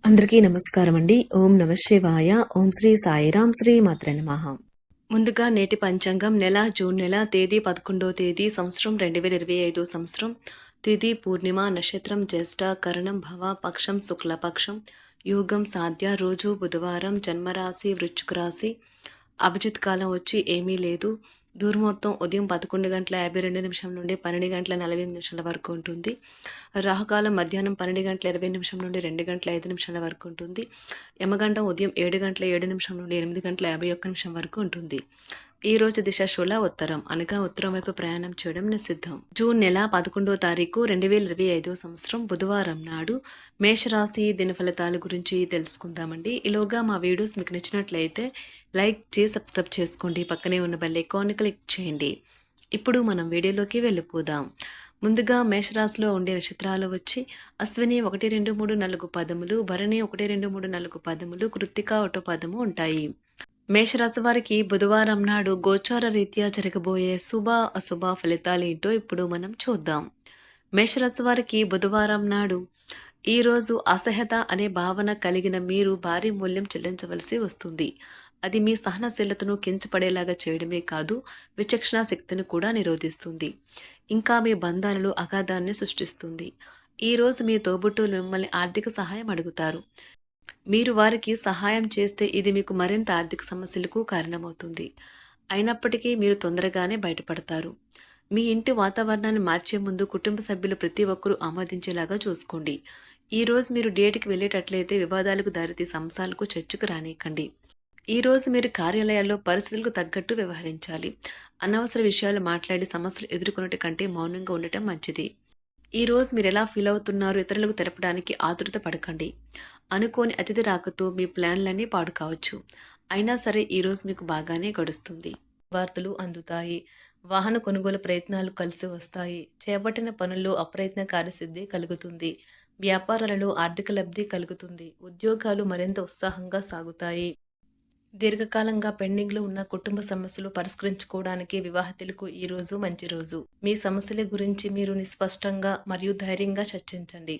అందరికీ నమస్కారం అండి. ఓం నమ శివాయ. ఓం శ్రీ సాయిరాం. శ్రీ మాత్రే నమః. ముందుగా నేటి పంచాంగం నెల జూన్ నెల తేదీ 11వ తేదీ సంవత్సరం 2025 సంవత్సరం తిథి పూర్ణిమ నక్షత్రం జ్యేష్ఠ కరణం భవ పక్షం శుక్లపక్షం యోగం సాధ్య రోజు బుధవారం జన్మరాశి వృశ్చిక రాశి అభిజిత్ కాలం వచ్చి ఏమీ లేదు. దూర్మొత్తం ఉదయం 11:52 నుండి 12:48 వరకు ఉంటుంది. రాహుకాలం మధ్యాహ్నం 12:20 నుండి 2:05 వరకు ఉంటుంది. యమగండం ఉదయం 7:07 నుండి 8:51 వరకు ఉంటుంది. ఈ రోజు దిశ శూల ఉత్తరం అనగా ఉత్తరం వైపు ప్రయాణం చేయడం నిషిద్ధం. జూన్ నెల 11వ తారీఖు 2025 సంవత్సరం బుధవారం నాడు మేషరాశి దిన ఫలితాల గురించి తెలుసుకుందామండి. ఈలోగా మా వీడియోస్ మీకు నచ్చినట్లయితే లైక్ చేసి సబ్స్క్రైబ్ చేసుకోండి. పక్కనే ఉన్న బెల్ ఐకాన్ క్లిక్ చేయండి. ఇప్పుడు మనం వీడియోలోకి వెళ్ళిపోదాం. ముందుగా మేషరాశిలో ఉండే నక్షత్రాలు వచ్చి అశ్విని 1, 2, 3, 4 పదములు, భరణి 1, 2, 3, 4 పదములు, కృత్తిక 1 పదము ఉంటాయి. మేషరాశి వారికి బుధవారం నాడు గోచార రీత్యా జరగబోయే శుభ అశుభ ఫలితాలు ఏంటో ఇప్పుడు మనం చూద్దాం. మేషరాశి వారికి బుధవారం నాడు ఈరోజు అసహ్యత అనే భావన కలిగిన మీరు భారీ మూల్యం చెల్లించవలసి వస్తుంది. అది మీ సహనశీలతను కించపడేలాగా చేయడమే కాదు, విచక్షణ శక్తిని కూడా నిరోధిస్తుంది. ఇంకా మీ బంధాలలో అగాధాన్ని సృష్టిస్తుంది. ఈరోజు మీ తోబుట్టువులు మిమ్మల్ని ఆర్థిక సహాయం అడుగుతారు. మీరు వారికి సహాయం చేస్తే ఇది మీకు మరింత ఆర్థిక సమస్యలకు కారణమవుతుంది. అయినప్పటికీ మీరు తొందరగానే బయటపడతారు. మీ ఇంటి వాతావరణాన్ని మార్చే ముందు కుటుంబ సభ్యులు ప్రతి ఒక్కరూ ఆమోదించేలాగా చూసుకోండి. ఈరోజు మీరు డేట్కి వెళ్ళేటట్లయితే వివాదాలకు దారితీసే అంశాలకు చర్చకు రానియకండి. ఈరోజు మీరు కార్యాలయాల్లో పరిస్థితులకు తగ్గట్టు వ్యవహరించాలి. అనవసర విషయాలు మాట్లాడి సమస్యలు ఎదుర్కొనట కంటే మౌనంగా ఉండటం మంచిది. ఈరోజు మీరు ఎలా ఫీల్ అవుతున్నారో ఇతరులకు తెలపడానికి ఆతృత పడకండి. అనుకోని అతిథి రాకతో మీ ప్లాన్లన్నీ పాడు కావచ్చు. అయినా సరే ఈరోజు మీకు బాగానే గడుస్తుంది. వార్తలు అందుతాయి. వాహన కొనుగోలు ప్రయత్నాలు కలిసి వస్తాయి. చేపట్టిన పనుల్లో అప్రయత్న కార్యసిద్ధి కలుగుతుంది. వ్యాపారాలలో ఆర్థిక లబ్ధి కలుగుతుంది. ఉద్యోగాలు మరింత ఉత్సాహంగా సాగుతాయి. దీర్ఘకాలంగా పెండింగ్లో ఉన్న కుటుంబ సమస్యలు పరిష్కరించుకోవడానికి వివాహితులకు ఈరోజు మంచి రోజు. మీ సమస్యల గురించి మీరు నిస్పష్టంగా మరియు ధైర్యంగా చర్చించండి.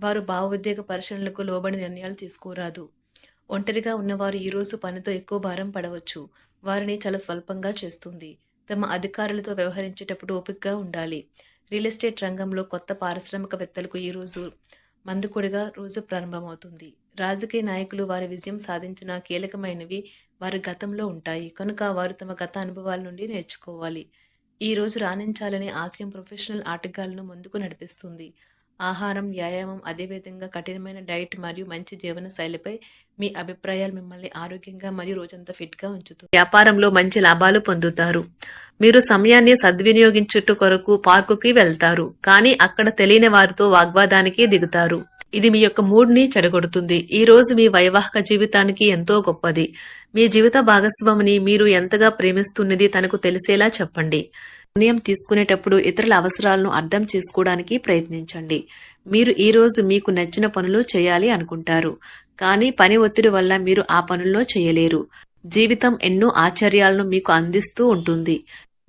వారు భావోద్వేగ పరిశీలనలకు లోబడి నిర్ణయాలు తీసుకోరాదు. ఒంటరిగా ఉన్నవారు ఈరోజు పనితో ఎక్కువ భారం పడవచ్చు. వారిని చాలా స్వల్పంగా చేస్తుంది. తమ అధికారులతో వ్యవహరించేటప్పుడు ఓపికగా ఉండాలి. రియల్ ఎస్టేట్ రంగంలో కొత్త పారిశ్రామికవేత్తలకు ఈరోజు మందుకొడిగా రోజు ప్రారంభమవుతుంది. రాజకీయ నాయకులు వారి విజయం సాధించిన కీలకమైనవి వారి గతంలో ఉంటాయి కనుక వారు తమ గత అనుభవాల నుండి నేర్చుకోవాలి. ఈ రోజు రాణించాలనే ఆశయం ప్రొఫెషనల్ ఆటగాళ్లను ముందుకు నడిపిస్తుంది. ఆహారం, వ్యాయామం, అదేవిధంగా కఠినమైన డైట్ మరియు మంచి జీవన శైలిపై మీ అభిప్రాయాలు మిమ్మల్ని ఆరోగ్యంగా మరియు రోజంతా ఫిట్గా ఉంచుతుంది. వ్యాపారంలో మంచి లాభాలు పొందుతారు. మీరు సమయాన్ని సద్వినియోగించుట కొరకు పార్కుకి వెళ్తారు, కానీ అక్కడ తెలియని వారితో వాగ్వాదానికి దిగుతారు. ఇది మీ యొక్క మూడ్ని చెడగొడుతుంది. ఈ రోజు మీ వైవాహిక జీవితానికి ఎంతో గొప్పది. మీ జీవిత భాగస్వామిని మీరు ఎంతగా ప్రేమిస్తున్నది తనకు తెలిసేలా చెప్పండి. నిర్ణయం తీసుకునేటప్పుడు ఇతరుల అవసరాలను అర్థం చేసుకోవడానికి ప్రయత్నించండి. మీరు ఈ రోజు మీకు నచ్చిన పనులు చేయాలి అనుకుంటారు, కానీ పని ఒత్తిడి వల్ల మీరు ఆ పనుల్లో చేయలేరు. జీవితం ఎన్నో ఆశ్చర్యాలను మీకు అందిస్తూ ఉంటుంది,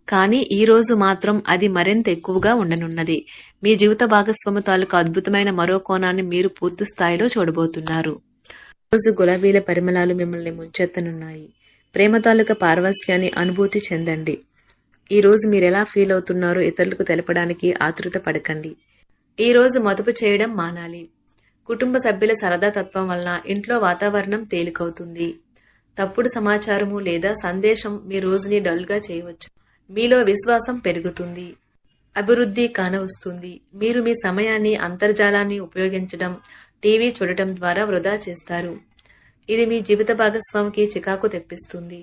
కానీ ఈ రోజు మాత్రం అది మరింత ఎక్కువగా ఉండనున్నది. మీ జీవిత భాగస్వామి తాలూకు అద్భుతమైన మరో కోణాన్ని మీరు పూర్తి స్థాయిలో చూడబోతున్నారు. రోజు గులాబీల పరిమళాలు మిమ్మల్ని ముంచెత్తనున్నాయి. ప్రేమ తాలూకా పారవస్యాన్ని అనుభూతి చెందండి. ఈ రోజు మీరు ఎలా ఫీల్ అవుతున్నారో ఇతరులకు తెలపడానికి ఆతృత పడకండి. ఈ రోజు మదుపు చేయడం మానాలి. కుటుంబ సభ్యుల సరదా తత్వం వలన ఇంట్లో వాతావరణం తేలికవుతుంది. తప్పుడు సమాచారము లేదా సందేశం మీ రోజుని డల్గా చేయవచ్చు. మీలో విశ్వాసం పెరుగుతుంది. అభివృద్ధి కానవస్తుంది. మీరు మీ సమయాన్ని అంతర్జాలాన్ని ఉపయోగించడం, టీవీ చూడటం ద్వారా వృధా చేస్తారు. ఇది మీ జీవిత భాగస్వామికి చికాకు తెప్పిస్తుంది.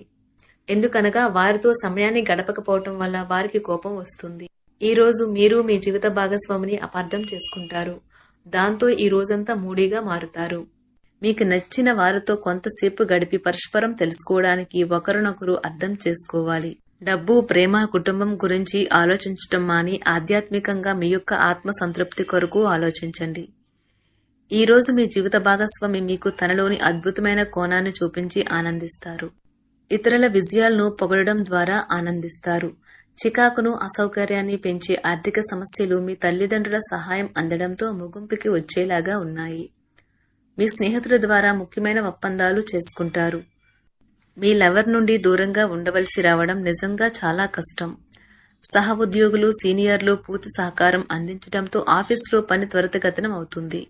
ఎందుకనగా వారితో సమయాన్ని గడపకపోవటం వల్ల వారికి కోపం వస్తుంది. ఈ రోజు మీరు మీ జీవిత భాగస్వామిని అపార్థం చేసుకుంటారు. దాంతో ఈ రోజంతా మూడీగా మారుతారు. మీకు నచ్చిన వారితో కొంతసేపు గడిపి పరస్పరం తెలుసుకోవడానికి ఒకరినొకరు అర్థం చేసుకోవాలి. డబ్బు, ప్రేమ, కుటుంబం గురించి ఆలోచించటం మాని ఆధ్యాత్మికంగా మీ యొక్క ఆత్మ సంతృప్తి కొరకు ఆలోచించండి. ఈ రోజు మీ జీవిత భాగస్వామి మీకు తనలోని అద్భుతమైన కోణాన్ని చూపించి ఆనందిస్తారు. ఇతరుల విజయాలను పొగడడం ద్వారా ఆనందిస్తారు. చికాకును, అసౌకర్యాన్ని పెంచే ఆర్థిక సమస్యలు మీ తల్లిదండ్రుల సహాయం అందడంతో ముగింపుకి వచ్చేలాగా ఉన్నాయి. మీ స్నేహితుల ద్వారా ముఖ్యమైన ఒప్పందాలు చేసుకుంటారు. మీ లవర్ నుండి దూరంగా ఉండవలసి రావడం నిజంగా చాలా కష్టం. సహ ఉద్యోగులు, సీనియర్లు పూర్తి సహకారం అందించడంతో ఆఫీసులో పని త్వరితగతిన అవుతుంది.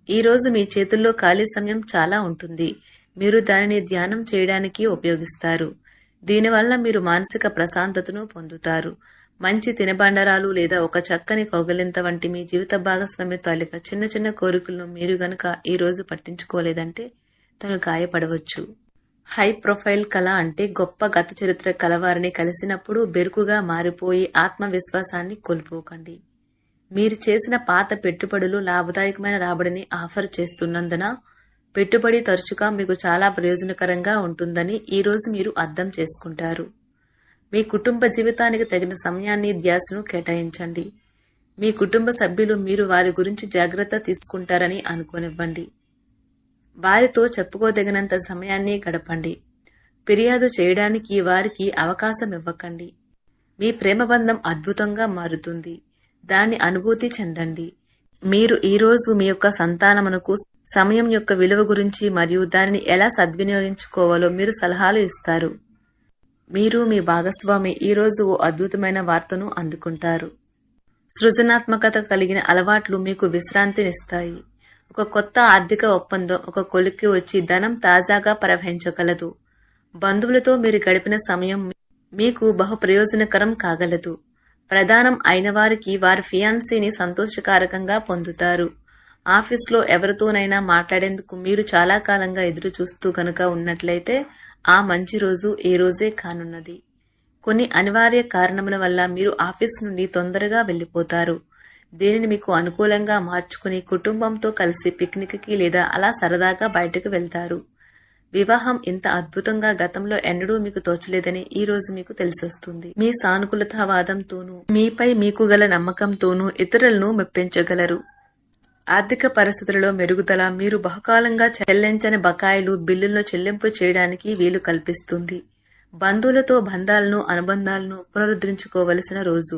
ఈ రోజు మీ చేతుల్లో ఖాళీ సమయం చాలా ఉంటుంది. మీరు దానిని ధ్యానం చేయడానికి ఉపయోగిస్తారు. దీనివల్ల మీరు మానసిక ప్రశాంతతను పొందుతారు. మంచి తినబండరాలు లేదా ఒక చక్కని కౌగిలింత వంటి మీ జీవిత భాగస్వామి తాలూకా చిన్న చిన్న కోరికలను మీరు గనక ఈ రోజు పట్టించుకోలేదంటే తను గాయపడవచ్చు. హై ప్రొఫైల్ కళ అంటే గొప్ప గత చరిత్ర కలవారిని కలిసినప్పుడు బెరుకుగా మారిపోయి ఆత్మవిశ్వాసాన్ని కోల్పోకండి. మీరు చేసిన పాత పెట్టుబడులు లాభదాయకమైన రాబడిని ఆఫర్ చేస్తున్నందున పెట్టుబడి తరచుగా మీకు చాలా ప్రయోజనకరంగా ఉంటుందని ఈ రోజు మీరు అర్థం చేసుకుంటారు. మీ కుటుంబ జీవితానికి తగిన సమయాన్ని, ధ్యాసను కేటాయించండి. మీ కుటుంబ సభ్యులు మీరు వారి గురించి జాగ్రత్త తీసుకుంటారని అనుకోనివ్వండి. వారితో చెప్పుకోదగినంత సమయాన్ని గడపండి. ఫిర్యాదు చేయడానికి వారికి అవకాశం ఇవ్వకండి. మీ ప్రేమబంధం అద్భుతంగా మారుతుంది. దాన్ని అనుభూతి చెందండి. మీరు ఈరోజు మీ యొక్క సంతానమునకు సమయం యొక్క విలువ గురించి మరియు దానిని ఎలా సద్వినియోగించుకోవాలో మీరు సలహాలు ఇస్తారు. మీరు మీ భాగస్వామి ఈరోజు ఓ అద్భుతమైన వార్తను అందుకుంటారు. సృజనాత్మకత కలిగిన అలవాట్లు మీకు విశ్రాంతినిస్తాయి. ఒక కొత్త ఆర్థిక ఒప్పందం ఒక కొలిక్కి వచ్చి ధనం తాజాగా ప్రవహించగలదు. బంధువులతో మీరు గడిపిన సమయం మీకు బహు ప్రయోజనకరం కాగలదు. ప్రధానం అయిన వారికి వారి ఫియాన్సీని సంతోషకారకంగా పొందుతారు. ఆఫీస్లో ఎవరితోనైనా మాట్లాడేందుకు మీరు చాలా కాలంగా ఎదురు చూస్తూ గనుక ఉన్నట్లయితే ఆ మంచి రోజు ఈ రోజే కానున్నది. కొన్ని అనివార్య కారణముల వల్ల మీరు ఆఫీస్ నుండి తొందరగా వెళ్లిపోతారు. దీనిని మీకు అనుకూలంగా మార్చుకుని కుటుంబంతో కలిసి పిక్నిక్కి లేదా అలా సరదాగా బయటకు వెళ్తారు. వివాహం ఇంత అద్భుతంగా గతంలో ఎన్నడూ మీకు తోచలేదని ఈ రోజు మీకు తెలిసొస్తుంది. మీ సానుకూలతావాదంతోనూ మీపై మీకు గల నమ్మకంతోనూ ఇతరులను మెప్పించగలరు. ఆర్థిక పరిస్థితులలో మెరుగుదల మీరు బహుకాలంగా చెల్లించని బకాయిలు, బిల్లులను చెల్లింపు చేయడానికి వీలు కల్పిస్తుంది. బంధువులతో బంధాలను, అనుబంధాలను పునరుద్ధరించుకోవలసిన రోజు.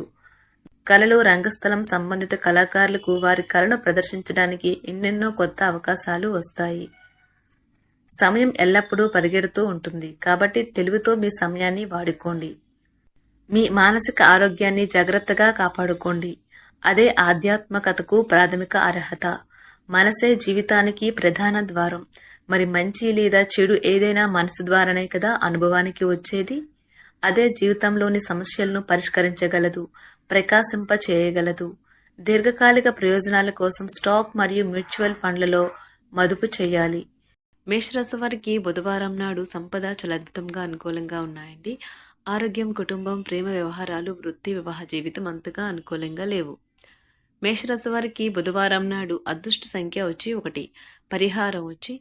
కళలు, రంగస్థలం సంబంధిత కళాకారులకు వారి కళను ప్రదర్శించడానికి ఎన్నెన్నో కొత్త అవకాశాలు వస్తాయి. సమయం ఎల్లప్పుడూ పరిగెడుతూ ఉంటుంది కాబట్టి తెలివితో మీ సమయాన్ని వాడుకోండి. మీ మానసిక ఆరోగ్యాన్ని జాగ్రత్తగా కాపాడుకోండి. అదే ఆధ్యాత్మికతకు ప్రాథమిక అర్హత. మనసే జీవితానికి ప్రధాన ద్వారం. మరి మంచి లేదా చెడు ఏదైనా మనసు ద్వారానే కదా అనుభవానికి వచ్చేది. అదే జీవితంలోని సమస్యలను పరిష్కరించగలదు, ప్రకాశింప చేయగలదు. దీర్ఘకాలిక ప్రయోజనాల కోసం స్టాక్ మరియు మ్యూచువల్ ఫండ్లలో మదుపు చేయాలి. మేషరాశి వారికి బుధవారం నాడు సంపద చాలా అద్భుతంగా అనుకూలంగా ఉన్నాయండి. ఆరోగ్యం, కుటుంబం, ప్రేమ వ్యవహారాలు, వృత్తి, వివాహ జీవితం అంతగా అనుకూలంగా లేవు. మేషరాశి వారికి బుధవారం నాడు అదృష్ట సంఖ్య వచ్చి 1. పరిహారం వచ్చి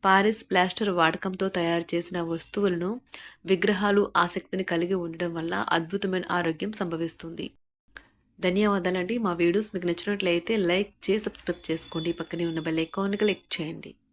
పారిస్ ప్లాస్టర్ వాడకంతో తయారు చేసిన వస్తువులను, విగ్రహాలు ఆసక్తిని కలిగి ఉండడం వల్ల అద్భుతమైన ఆరోగ్యం సంభవిస్తుంది. ధన్యవాదాలండి. మా వీడియోస్ మీకు నచ్చినట్లయితే లైక్ చేసి సబ్స్క్రైబ్ చేసుకోండి. పక్కనే ఉన్న బెల్ ఐకాన్ క్లిక్ చేయండి.